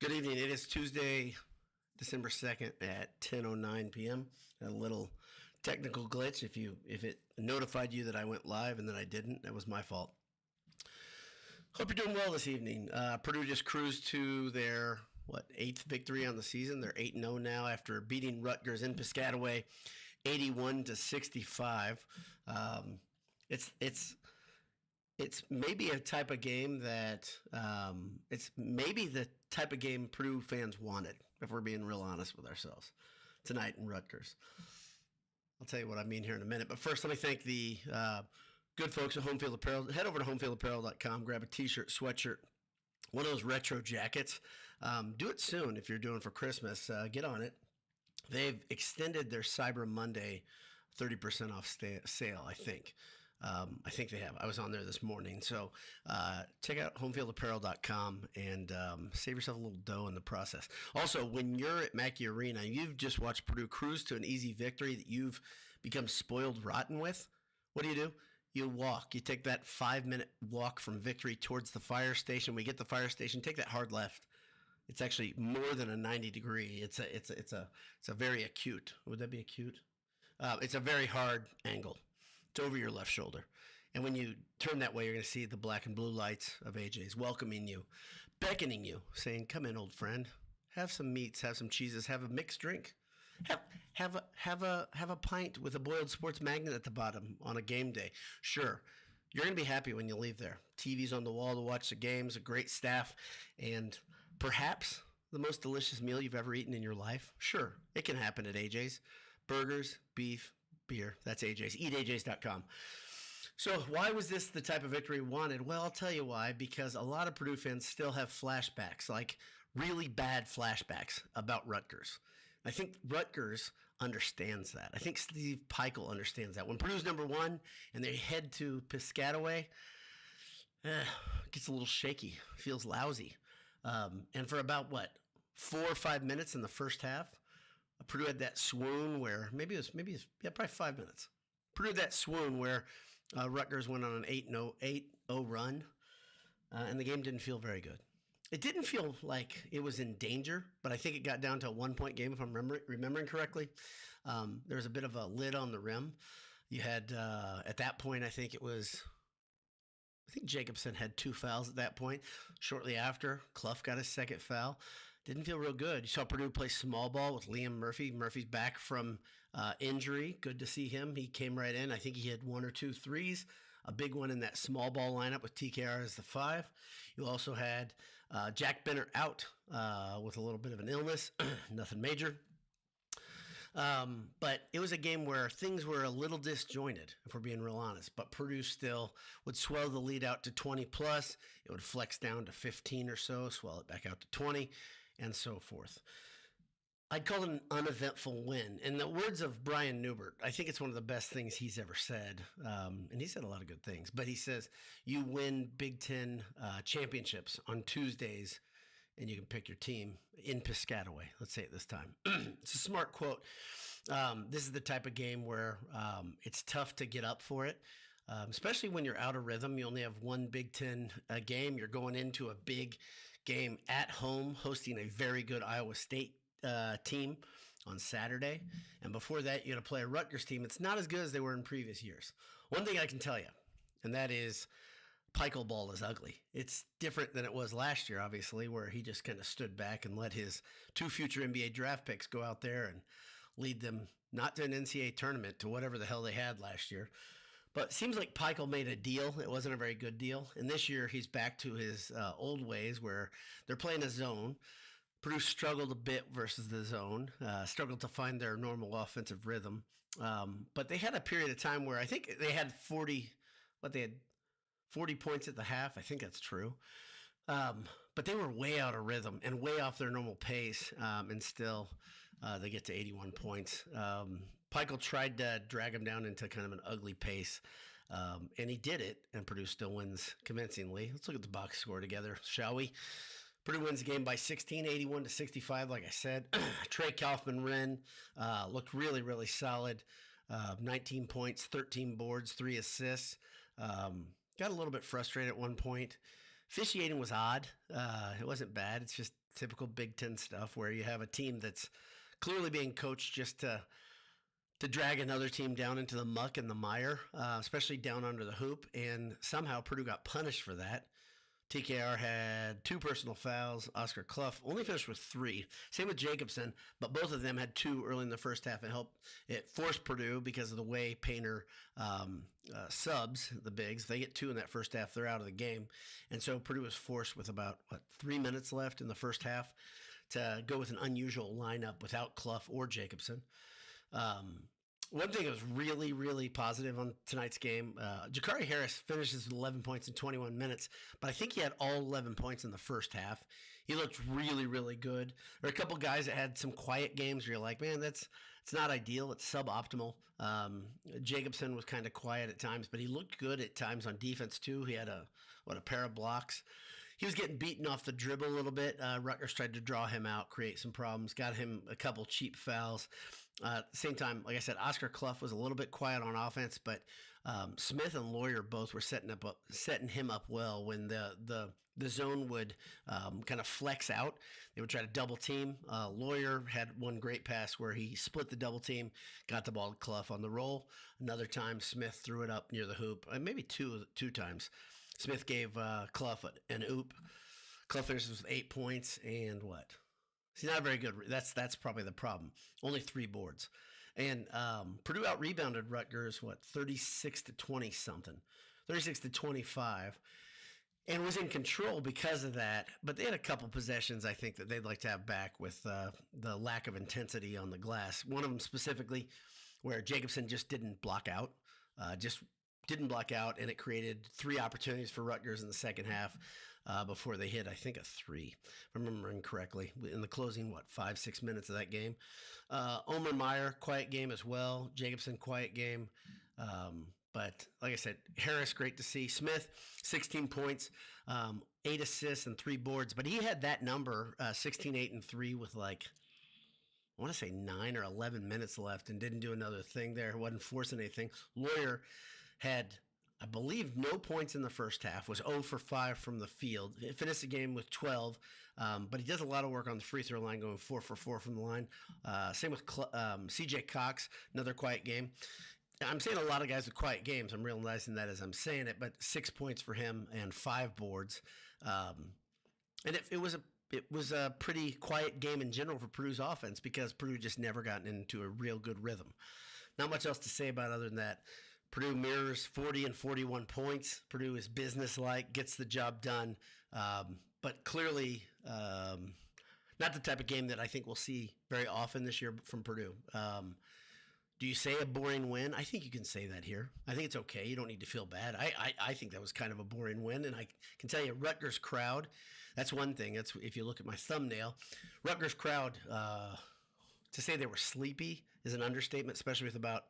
Good evening. It is Tuesday, December 2nd at 10:09 p.m. A little technical glitch. If it notified you that I went live and then I didn't, that was my fault. Hope you're doing well this evening. Purdue just cruised to their eighth victory on the season. They're 8-0 now after beating Rutgers in Piscataway, 81-65. Um, it's it's maybe a type of game that it's maybe the type of game Purdue fans wanted, if we're being real honest with ourselves, tonight in Rutgers. I'll tell you what I mean here in a minute. But first, let me thank the good folks at Home Field Apparel. Head over to homefieldapparel.com, grab a t-shirt, sweatshirt, one of those retro jackets. Do it soon if you're doing for Christmas. Get on it. They've extended their Cyber Monday 30% off sale, I think. I think they have. I was on there this morning. So check out homefieldapparel.com and save yourself a little dough in the process. Also, when you're at Mackey Arena, you've just watched Purdue cruise to an easy victory that you've become spoiled rotten with. What do? You walk. You take that 5-minute walk from victory towards the fire station. We get the fire station. Take that hard left. It's actually more than a 90-degree. It's a very acute. Would that be acute? It's a very hard angle. It's over your left shoulder. And when you turn that way, you're going to see the black and blue lights of AJ's welcoming you, beckoning you, saying, "Come in, old friend. Have some meats, have some cheeses, have a mixed drink. Have a pint with a boiled sports magnet at the bottom on a game day." Sure, you're going to be happy when you leave there. TV's on the wall to watch the games, a great staff, and perhaps the most delicious meal you've ever eaten in your life. Sure, it can happen at AJ's. Burgers, beef, beer. That's AJ's. EatAJ's.com. So why was this the type of victory we wanted? Well, I'll tell you why. Because a lot of Purdue fans still have flashbacks, like really bad flashbacks about Rutgers. I think Rutgers understands that. I think Steve Pikiell understands that. When Purdue's number one and they head to Piscataway, it gets a little shaky, feels lousy. And for about, 4 or 5 minutes in the first half, Purdue had that swoon where probably 5 minutes. Purdue had that swoon where Rutgers went on an 8-0 run, and the game didn't feel very good. It didn't feel like it was in danger, but I think it got down to a 1-point game, if I'm remembering correctly. There was a bit of a lid on the rim. You had, at that point, I think Jacobson had 2 fouls at that point. Shortly after, Clough got his second foul. Didn't feel real good. You saw Purdue play small ball with Liam Murphy. Murphy's back from injury. Good to see him. He came right in. I think he had 1 or 2 threes. A big one in that small ball lineup with TKR as the 5. You also had Jack Benner out with a little bit of an illness. Nothing major. But it was a game where things were a little disjointed, if we're being real honest. But Purdue still would swell the lead out to 20 plus. It would flex down to 15 or so, swell it back out to 20, and so forth. I'd call it an uneventful win. In the words of Brian Newbert, I think it's one of the best things he's ever said. And he said a lot of good things. But he says, you win Big Ten championships on Tuesdays, and you can pick your team in Piscataway. Let's say it this time. It's a smart quote. This is the type of game where it's tough to get up for it, especially when you're out of rhythm. You only have one Big Ten game. You're going into a big game at home, hosting a very good Iowa State team on Saturday. And before that, you got to play a Rutgers team. It's not as good as they were in previous years. One thing I can tell you, and that is Pikiell ball is ugly. It's different than it was last year, obviously, where he just kind of stood back and let his 2 future NBA draft picks go out there and lead them not to an NCAA tournament, to whatever the hell they had last year. But it seems like Pikiell made a deal. It wasn't a very good deal. And this year he's back to his old ways where they're playing a zone. Purdue struggled a bit versus the zone, struggled to find their normal offensive rhythm. But they had a period of time where I think they had 40 points at the half. I think that's true. But they were way out of rhythm and way off their normal pace. And still they get to 81 points. Pikiell tried to drag him down into kind of an ugly pace. And he did it, and Purdue still wins convincingly. Let's look at the box score together, shall we? Purdue wins the game by 16, 81-65, like I said. Trey Kaufman-Renn looked really, really solid. 19 points, 13 boards, 3 assists. Got a little bit frustrated at one point. Officiating was odd. It wasn't bad. It's just typical Big Ten stuff where you have a team that's clearly being coached just to drag another team down into the muck and the mire, especially down under the hoop. And somehow Purdue got punished for that. TKR had 2 personal fouls. Oscar Clough only finished with 3. Same with Jacobson, but both of them had 2 early in the first half. It forced Purdue because of the way Painter subs the bigs. They get 2 in that first half. They're out of the game. And so Purdue was forced with about, 3 minutes left in the first half to go with an unusual lineup without Clough or Jacobson. One thing that was really, really positive on tonight's game, Jakari Harris finishes with 11 points in 21 minutes, but I think he had all 11 points in the first half. He looked really, really good. There are a couple guys that had some quiet games where you're like, man, it's not ideal. It's suboptimal. Jacobson was kind of quiet at times, but he looked good at times on defense too. He had a pair of blocks. He was getting beaten off the dribble a little bit. Rutgers tried to draw him out, create some problems, got him a couple cheap fouls. At the same time, like I said, Oscar Clough was a little bit quiet on offense, but Smith and Lawyer both were setting him up well when the zone would kind of flex out. They would try to double team. Lawyer had one great pass where he split the double team, got the ball to Clough on the roll. Another time, Smith threw it up near the hoop, maybe two times. Smith gave Clough an oop. Clough finishes with 8 points and what? He's not very good. That's probably the problem. Only 3 boards. And Purdue out-rebounded Rutgers, 36 to 20 something. 36 to 25. And was in control because of that. But they had a couple possessions, I think, that they'd like to have back with the lack of intensity on the glass. One of them specifically where Jacobson just didn't block out. And it created 3 opportunities for Rutgers in the second half before they hit, I think, a 3, if I'm remembering correctly, in the closing, 5-6 minutes of that game. Omer Meyer, quiet game as well. Jacobson, quiet game. But like I said, Harris, great to see. Smith, 16 points, 8 assists and 3 boards. But he had that number, 16, 8, and 3 with I want to say 9 or 11 minutes left and didn't do another thing there. Wasn't forcing anything. Lawyer had, I believe, no points in the first half, was 0 for 5 from the field. He finished the game with 12, but he does a lot of work on the free throw line, going 4 for 4 from the line. Same with CJ Cox, another quiet game. I'm saying a lot of guys with quiet games. I'm realizing that as I'm saying it, but 6 points for him and 5 boards. And it was a pretty quiet game in general for Purdue's offense because Purdue just never gotten into a real good rhythm. Not much else to say about it other than that. Purdue mirrors 40 and 41 points. Purdue is businesslike, gets the job done, but clearly not the type of game that I think we'll see very often this year from Purdue. Do you say a boring win? I think you can say that here. I think it's okay. You don't need to feel bad. I think that was kind of a boring win, and I can tell you, Rutgers crowd, that's one thing. That's if you look at my thumbnail. Rutgers crowd, to say they were sleepy is an understatement, especially with about,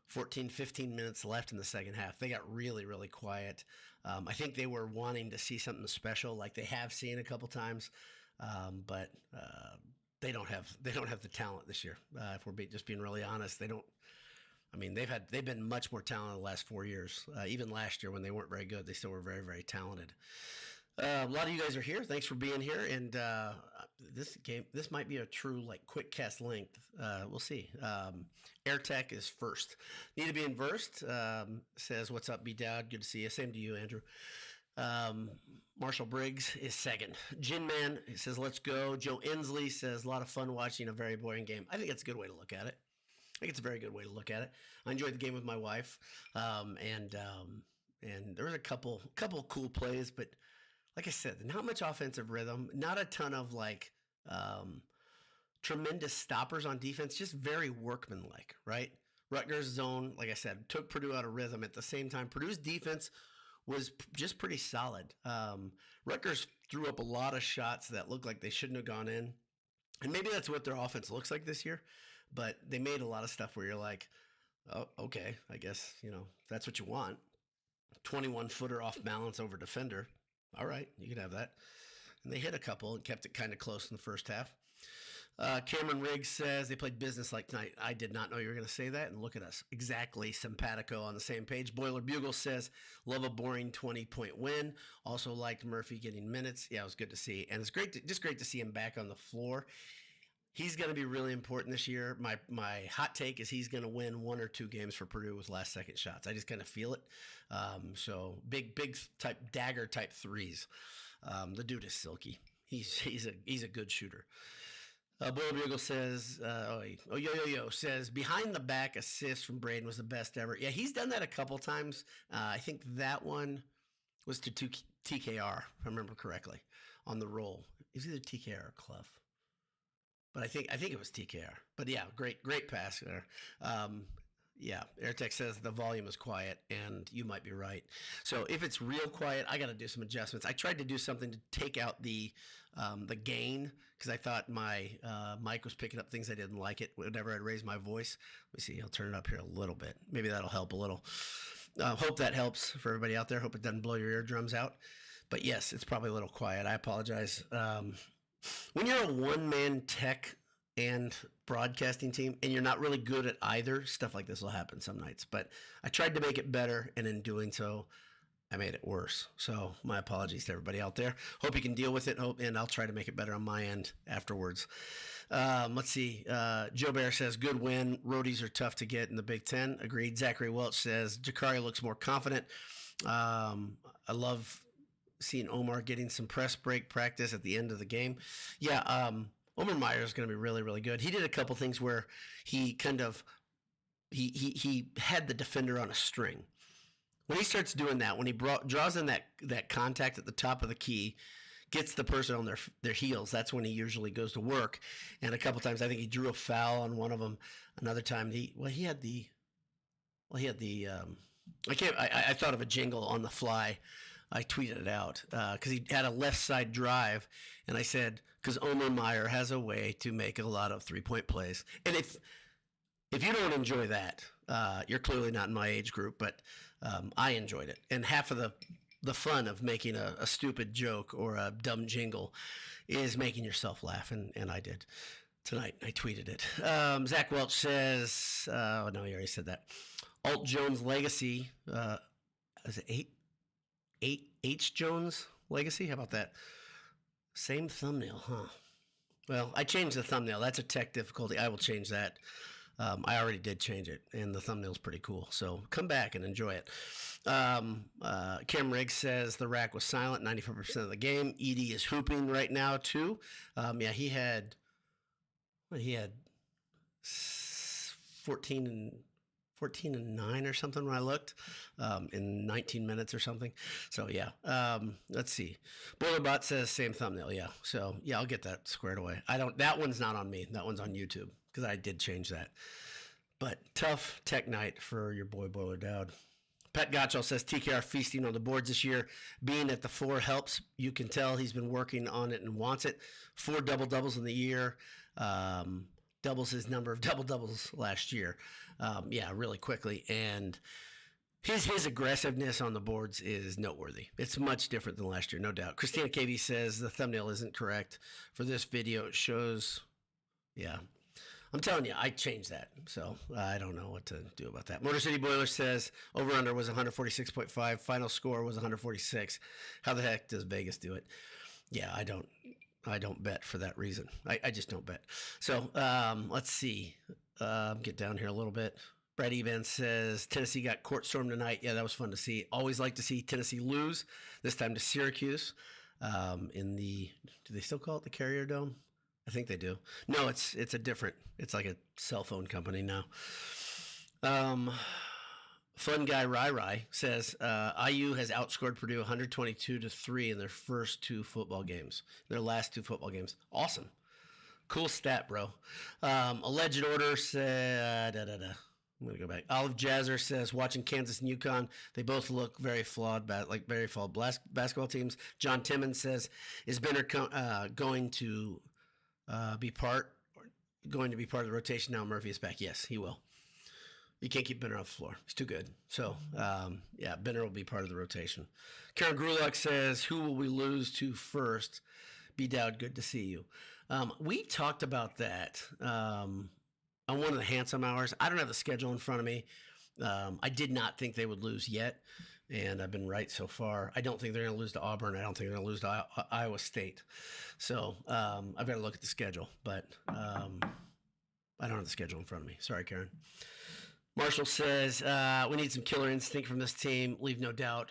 14, 15 minutes left in the second half. They got really, really quiet. I think they were wanting to see something special like they have seen a couple times, but they don't have the talent this year. If we're just being really honest, they don't. I mean, they've been much more talented the last 4 years. Even last year when they weren't very good, they still were very, very talented. A lot of you guys are here. Thanks for being here. And this might be a true quick cast length. We'll see. AirTech is first. Need to be inversed. Says, what's up, B-Dowd? Good to see you. Same to you, Andrew. Marshall Briggs is second. Gin Man says, let's go. Joe Inslee says, a lot of fun watching a very boring game. I think that's a good way to look at it. I think it's a very good way to look at it. I enjoyed the game with my wife. And there was a couple cool plays, but like I said, not much offensive rhythm, not a ton of tremendous stoppers on defense, just very workmanlike, right? Rutgers zone, like I said, took Purdue out of rhythm. At the same time, Purdue's defense was just pretty solid. Rutgers threw up a lot of shots that looked like they shouldn't have gone in. And maybe that's what their offense looks like this year, but they made a lot of stuff where you're like, oh, okay, I guess, that's what you want. 21-footer off balance over defender. All right, you can have that. and they hit a couple and kept it kind of close in the first half. Cameron Riggs says they played business-like tonight. I did not know you were going to say that, and look at us. Exactly, simpatico on the same page. Boiler Bugle says, love a boring 20-point win. Also liked Murphy getting minutes. Yeah, it was good to see. And it's great to see him back on the floor. He's going to be really important this year. My hot take is he's going to win 1 or 2 games for Purdue with last-second shots. I just kind of feel it. So big type dagger type threes. The dude is silky. He's a good shooter. Boiler Bugle says, says, behind the back assist from Braden was the best ever. Yeah, he's done that a couple times. I think that one was to TKR, if I remember correctly, on the roll. It was either TKR or Clough. But I think it was TKR. But yeah, great pass there. Airtech says the volume is quiet, and you might be right. So if it's real quiet, I got to do some adjustments. I tried to do something to take out the gain because I thought my mic was picking up things I didn't like it whenever I'd raise my voice. Let me see. I'll turn it up here a little bit. Maybe that'll help a little. Hope that helps for everybody out there. Hope it doesn't blow your eardrums out. But yes, it's probably a little quiet. I apologize. When you're a one-man tech and broadcasting team, and you're not really good at either, stuff like this will happen some nights. But I tried to make it better, and in doing so, I made it worse. So my apologies to everybody out there. Hope you can deal with it, and I'll try to make it better on my end afterwards. Let's see. Joe Bear says, good win. Roadies are tough to get in the Big Ten. Agreed. Zachary Welch says, Jakari looks more confident. I love seeing Omar getting some press break practice at the end of the game. Yeah, Omar Meyer is going to be really, really good. He did a couple things where he kind of he had the defender on a string. When he starts doing that, when he draws in that contact at the top of the key, gets the person on their heels, that's when he usually goes to work. And a couple times, I think he drew a foul on one of them. Another time, I thought of a jingle on the fly. I tweeted it out because he had a left side drive, and I said, because Omar Meyer has a way to make a lot of 3-point plays. And if you don't enjoy that, you're clearly not in my age group, but I enjoyed it. And half of the fun of making a stupid joke or a dumb jingle is making yourself laugh, and I did tonight. I tweeted it. Zach Welch says, oh, no, he already said that. Alt Jones Legacy, is it H Jones Legacy? How about that? Same thumbnail, huh? Well, I changed the thumbnail. That's a tech difficulty. I will change that. I already did change it, and the thumbnail's pretty cool. So come back and enjoy it. Cam Riggs says the rack was silent 95% of the game. Edie is hooping right now, too. He had 14 and 9 or something when I looked in 19 minutes or something. So, yeah. Let's see. Boilerbot says same thumbnail. Yeah. So, yeah, I'll get that squared away. That one's not on me. That one's on YouTube because I did change that. But tough tech night for your boy Boiler Dowd. Pat Gottschall says TKR feasting on the boards this year. Being at the 4 helps. You can tell he's been working on it and wants it. 4 double-doubles in the year. Doubles his number of double-doubles last year. Really quickly. And his aggressiveness on the boards is noteworthy. It's much different than last year, no doubt. Christina KV says the thumbnail isn't correct for this video. It shows, I'm telling you, I changed that. So I don't know what to do about that. Motor City Boiler says over-under was 146.5. Final score was 146. How the heck does Vegas do it? Yeah, I don't bet for that reason. I just don't bet. So let's see. Get down here a little bit. Brad Eben says Tennessee got court stormed tonight. Yeah, that was fun to see. Always like to see Tennessee lose. This time to Syracuse. Do they still call it the Carrier Dome? I think they do. No, it's it's like a cell phone company now. Fun guy Rai says IU has outscored Purdue 122-3 in their last 2 football games. Awesome. Cool stat, bro. Alleged Order said, I'm going to go back. Olive Jazzer says, watching Kansas and UConn, they both look very flawed basketball teams. John Timmons says, is Benner going to be part of the rotation now Murphy is back? Yes, he will. You can't keep Benner off the floor. He's too good. So, Benner will be part of the rotation. Karen Grulak says, who will we lose to first? B Dowd, good to see you. We talked about that on one of the handsome hours. I don't have the schedule in front of me. I did not think they would lose yet, and I've been right so far. I don't think they're going to lose to Auburn. I don't think they're going to lose to Iowa State. So I've got to look at the schedule, but I don't have the schedule in front of me. Sorry, Karen. Marshall says, we need some killer instinct from this team. Leave no doubt.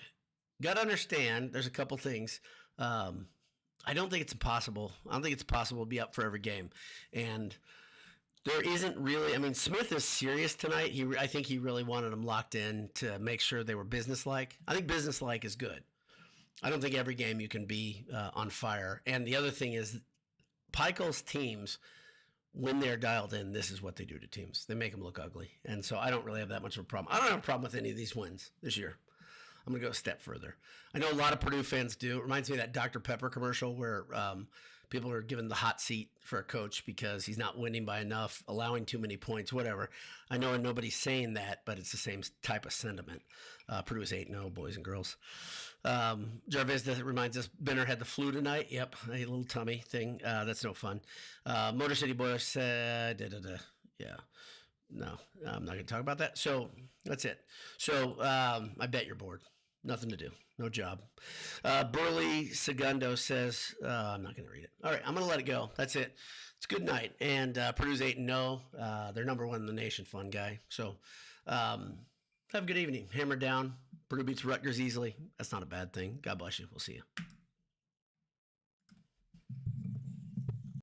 Got to understand, there's a couple things. I don't think it's impossible. I don't think it's possible to be up for every game. And there isn't really, I mean, Smith is serious tonight. I think he really wanted them locked in to make sure they were businesslike. I think businesslike is good. I don't think every game you can be on fire. And the other thing is, Pikel's teams, when they're dialed in, this is what they do to teams. They make them look ugly. And so I don't really have that much of a problem. I don't have a problem with any of these wins this year. I'm going to go a step further. I know a lot of Purdue fans do. It reminds me of that Dr. Pepper commercial where people are given the hot seat for a coach because he's not winning by enough, allowing too many points, whatever. I know nobody's saying that, but it's the same type of sentiment. Purdue is 8-0, boys and girls. Jarvis reminds us Benner had the flu tonight. Yep, a little tummy thing. That's no fun. Motor City Boy said, yeah. No, I'm not going to talk about that. So that's it. So I bet you're bored. Nothing to do. No job. Burley Segundo says, I'm not going to read it. All right, I'm going to let it go. That's it. It's good night. And Purdue's 8-0. They're number one in the nation, fun guy. So have a good evening. Hammer down. Purdue beats Rutgers easily. That's not a bad thing. God bless you. We'll see you.